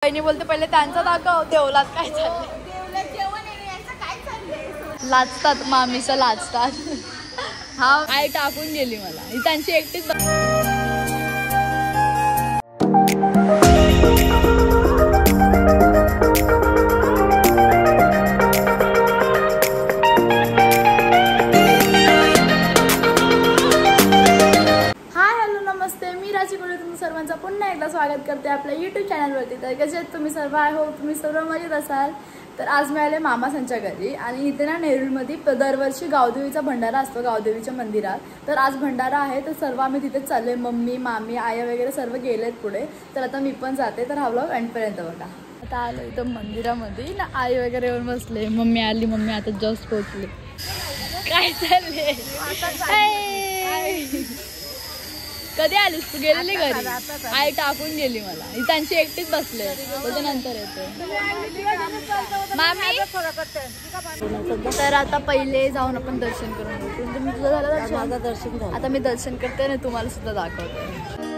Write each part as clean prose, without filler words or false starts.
बहिणी बोलते पहिले त्यांचा दाखव देवलात काय चाललंय. लाजतात मामीचं लाजतात. हा आई टाकून गेली मला ही त्यांची एकटीच. सर्वांचं पुन्हा एकदा स्वागत करते आपल्या यूट्यूब चॅनलवरती. तर कसे आहेत तुम्ही सर्व? आय होप तुम्ही सर्व मजेत असाल. तर आज मी आले मामासांच्या घरी आणि इथे ना नेरूळमध्ये दरवर्षी गावदेवीचा भंडारा असतो गावदेवीच्या मंदिरात. तर आज भंडारा आहे तर सर्व आम्ही तिथेच चाललोय. मम्मी मामी आया वगैरे सर्व गेलेत पुढे. तर आता मी पण जाते. तर हा व्लॉग एंडपर्यंत बघा. आता आलो इथं मंदिरामध्ये ना आई वगैरे येऊन बसले. मम्मी आली. मम्मी आता जस्ट पोहोचले. काय चालले? कधी आलीस तू? गेलेली घरी? आई टाकून गेली मला ही त्यांची एकटीच बसले. नंतर येते मामी. तर आता पहिले जाऊन आपण दर्शन करून घेऊ. तुम्ही तुझं झालं दर्शन? आता मी दर्शन करते आणि तुम्हाला सुद्धा दाखवते.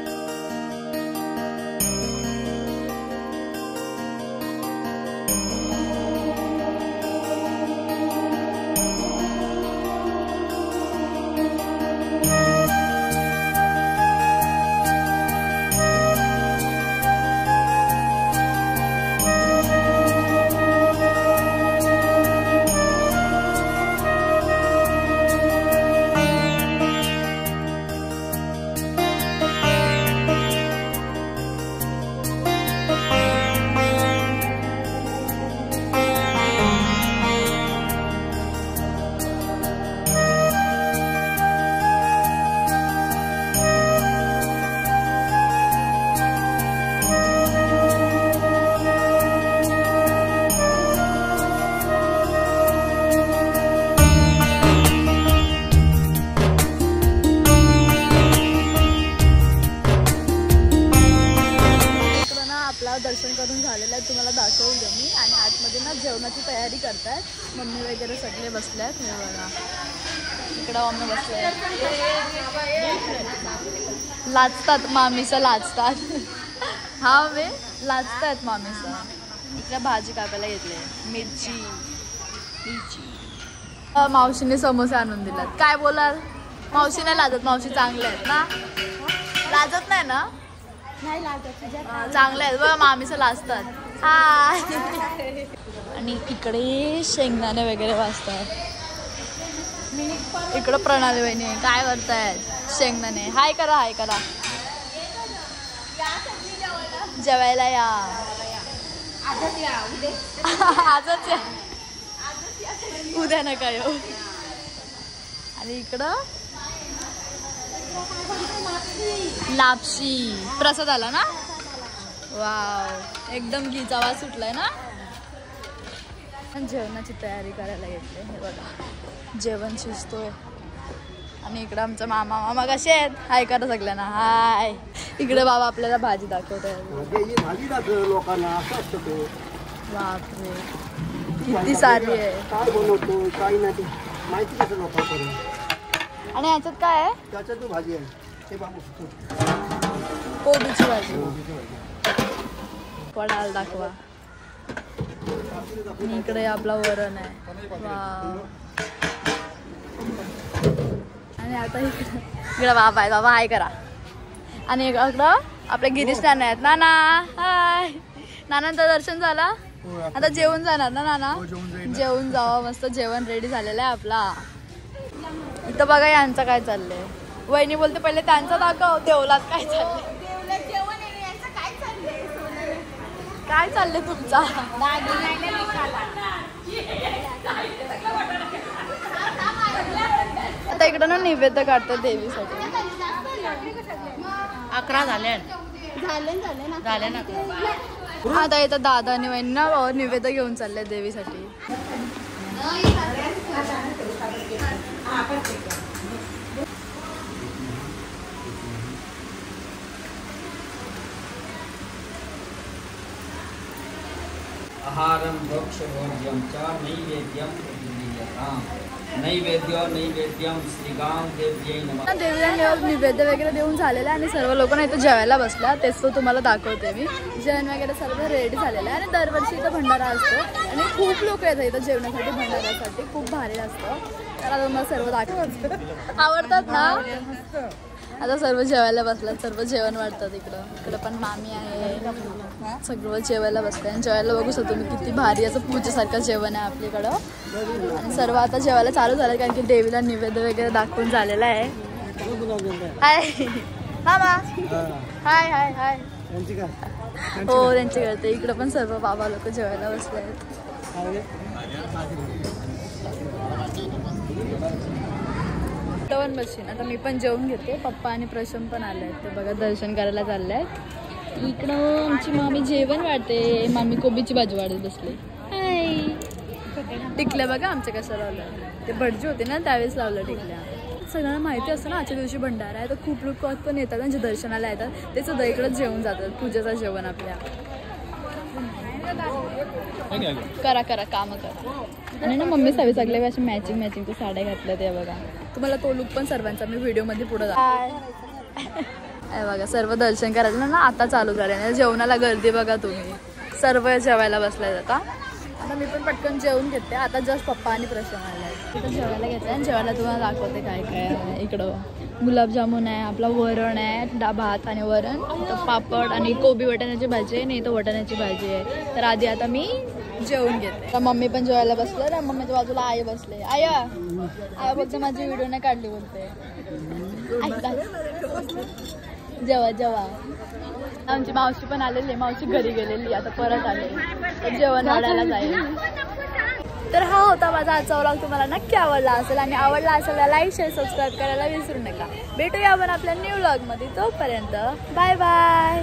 दर्शन करून झालेलं आहे. तुम्हाला दाखवून द्या मी. आणि आतमध्ये ना जेवणाची तयारी करतात. मम्मी वगैरे सगळे बसल्यात. हे बघा इकडं मम्मी बसले. लाजतात मामीचं लाजतात. हा वे लाजतात मामीचं. इकडे भाजी कापायला घेतले. मिरची. मावशीने समोसे आणून दिलात. काय बोलाल? मावशी नाही लाजत. मावशी चांगले आहेत ना? लाजत नाही ना? चांगले आहेत बघा. मामीचं लाजतात. हाय. आणि इकडे शेंगदाणे वगैरे वाजतात. इकडं प्रणाली वहिनी काय करतायत? शेंगदाणे. हाय करा हाय करा. जेवायला या. आजच या. उद्या नका येऊ. आणि इकडं लापशी प्रसाद आला ना. वाव एकदम घीचा आवाज सुटलाय ना. जेवणाची तयारी करायला घेतली. हे बघा जेवण शिजतोय. आणि इकडं आमचा मामा कसे आहेत? हाय करा सगळ्यांना हाय. इकडे बाबा आपल्याला भाजी दाखवतोय. बापरे किती सारी आहे. आणि ह्याच्यात काय आहे? त्याच्यात भाजी आहे. कोबीची भाजी. पडाल दाखवा. इकडे आपला वरण आहे. वाव. आणि आता इकडे बाबा आहे. बाबा हाय करा. आणि इकडं आपले गिरीश नाना आहेत. नाना हाय. नानांचं दर्शन झालं. आता जेवून जाणार ना नाना? जेवून जावा. मस्त जेवण रेडी झालेलं आहे आपला. इथं बघा यांचं काय चाललंय. वहिनी बोलते पहिले त्यांचा दाखव देवलात काय चाललंय. काय चाललंय तुमचा? आता इकडं ना नैवेद्य काढतात देवीसाठी. 11 झाले ना. आता इथं दादा आणि वहिनी ना नैवेद्य घेऊन चालले देवीसाठी. आहारं भक्ष्यभोज्यं च नैवेद्यं प्रदीयताम्. नैवेद्यम श्रीगाम देव्यै नमः। देवीला निवेद्य वगैरे देऊन झालेलं आहे आणि सर्व लोकांना इथं जेवायला बसल्या, तेच तो तुम्हाला दाखवते मी। जेवण वगैरे सर्व रेडी झालेलं आहे आणि दरवर्षी इथं भंडारा असतो आणि खूप लोक येतात इथं जेवणासाठी, भंडाऱ्यासाठी खूप भारी असतं। तर तुम्हाला सर्व दाखवत आवडतात ना। आता सर्व जेवायला बसतात, सर्व जेवण वाढतात इकडं पण मामी आहे, सगळं जेवायला बसले आणि जेवायला बघू शकतो तुम्ही किती भारी असं पूजेसारखं जेवण आहे आपल्याकडं। आणि सर्व आता जेवायला चालू झालं कारण की देवीला निवेद्य वगैरे दाखवून झालेला आहे। हाय मामा, हाय हाय हाय। हो त्यांची करते, इकडं पण सर्व बाबा लोक जेवायला बसले आहेत। मशीन आता मी पण जेवून घेते, पप्पा आणि प्रशम पण आले आहेत, ते बघा दर्शन करायला चालले आहेत। इकडं आमची मामी जेवण वाढते, मामी कोबीची भाजी वाढत बसली। हाय टिकल्या बघा आमच्या कसं लावलं, ते भटजी होते ना त्यावेळेस लावलं टिकल्या। सगळ्यांना माहिती असतं ना आजच्या दिवशी भंडारा आहे, तर खूप लोक पण येतात आणि जे दर्शनाला येतात ते सुद्धा इकडंच जेवण जातात, पूजेचं जेवण आपल्या। करा करा काम करा। आणि ना मम्मी सगळे सगळे असे मॅचिंग साड्या घातल्या ते बघा, तुम्हाला तो लुक पण सर्वांचा मी व्हिडिओमध्ये पुढे बघा। सर्व दर्शन करायचं ना आता चालू झाले, जेवणाला गर्दी बघा तुम्ही, सर्व जेवायला बसलाय आता मी पण पटकन जेवून घेते। आता जस्ट पप्पा आणि प्रश्न आले तिथं जेवायला घेते आणि जेवायला तुम्हाला दाखवते काय काय आहे। इकडं गुलाबजामुन आहे, आपला वरण आहे, भात आणि वरण, पापड आणि कोबी वाटाण्याची भाजी आहे, नाही तर वाटाण्याची भाजी आहे। तर आधी आता मी जेवून घेते। तर मम्मी पण जेवायला बसले ना, मम्मीच्या बाजूला आई बसले। आया बोलते माझी व्हिडिओ नाही काढली बोलते, जेवा जेवा। आमची मावशी पण आलेली, मावशी घरी गेलेली, आता परत आले, तर जेवण वाढायला जाईल। तर हा होता माझा आजचा व्लॉग, तुम्हाला नक्की आवडला असेल आणि आवडला असेल लाईक शेअर सबस्क्राईब करायला विसरू नका। भेटूया आपण आपल्या न्यू व्लॉग मध्ये, तोपर्यंत बाय बाय।